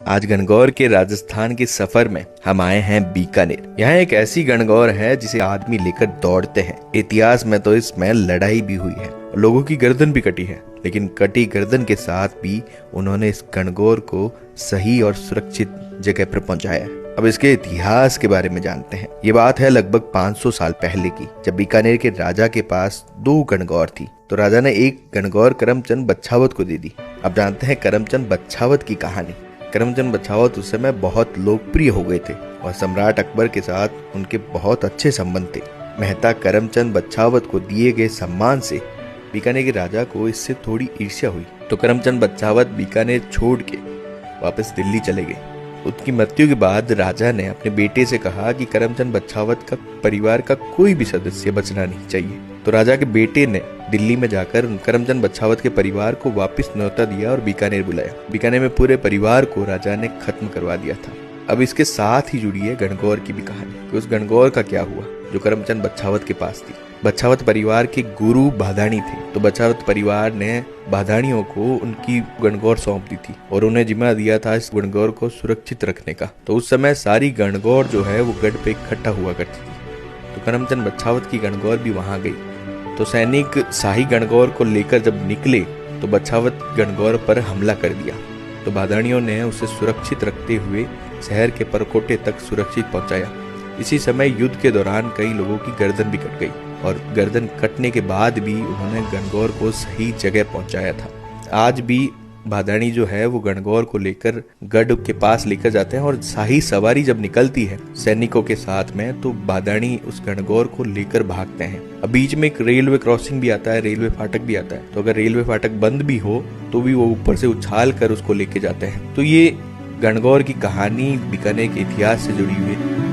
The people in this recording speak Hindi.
आज गणगौर के राजस्थान के सफर में हम आए हैं बीकानेर। यहाँ एक ऐसी गणगौर है जिसे आदमी लेकर दौड़ते हैं। इतिहास में तो इसमें लड़ाई भी हुई है, लोगों की गर्दन भी कटी है, लेकिन कटी गर्दन के साथ भी उन्होंने इस गणगौर को सही और सुरक्षित जगह पर पहुंचाया है। अब इसके इतिहास के बारे में जानते हैं। ये बात है लगभग 500 साल पहले की, जब बीकानेर के राजा के पास 2 गणगौर थी। तो राजा ने एक गणगौर करमचंद बच्छावत को दे दी। अब जानते हैं करमचंद बच्छावत की कहानी। करमचंद बच्छावत उस समय बहुत लोकप्रिय हो गए थे और सम्राट अकबर के साथ उनके बहुत अच्छे संबंध थे। मेहता करमचंद बच्छावत को दिए गए सम्मान से बीकानेर के राजा को इससे थोड़ी ईर्ष्या हुई, तो करमचंद बच्छावत बीकानेर छोड़ के वापस दिल्ली चले गए। उनकी मृत्यु के बाद राजा ने अपने बेटे से कहा कि करमचंद बच्छावत का परिवार का कोई भी सदस्य बचना नहीं चाहिए। तो राजा के बेटे ने दिल्ली में जाकर करमचंद बच्छावत के परिवार को वापस न्योता दिया और बीकानेर बुलाया। बीकानेर में पूरे परिवार को राजा ने खत्म करवा दिया था। अब इसके साथ ही जुड़ी है गणगौर की भी कहानी कि उस गणगौर का क्या हुआ जो करमचंद बच्छावत के पास थी। बच्छावत परिवार के गुरु बाधाणी थे, तो बच्छावत परिवार ने बाधाणियों को उनकी गणगौर सौंप दी थी और उन्हें जिम्मा दिया था इस गणगौर को सुरक्षित रखने का। तो उस समय सारी गणगौर जो है वो गढ़ पे इकट्ठा हुआ करती थी। तो करमचंद बच्छावत की गणगौर भी वहां गई। तो सैनिक शाही गणगौर को लेकर जब निकले तो बच्छावत गणगौर पर हमला कर दिया। तो बाधाणियों ने उसे सुरक्षित रखते हुए शहर के परकोटे तक सुरक्षित पहुंचाया। इसी समय युद्ध के दौरान कई लोगों की गर्दन भी कट गई और गर्दन कटने के बाद भी उन्होंने गणगौर को सही जगह पहुंचाया था। आज भी बाधाणी जो है वो गणगौर को लेकर गढ़ के पास लेकर जाते हैं और शाही सवारी जब निकलती है सैनिकों के साथ में, तो बाधाणी उस गणगौर को लेकर भागते हैं। अब बीच में एक रेलवे क्रॉसिंग भी आता है, रेलवे फाटक भी आता है। तो अगर रेलवे फाटक बंद भी हो तो भी वो ऊपर से उछाल कर उसको लेके जाते हैं। तो ये गणगौर की कहानी बीकानेर के इतिहास से जुड़ी हुई है।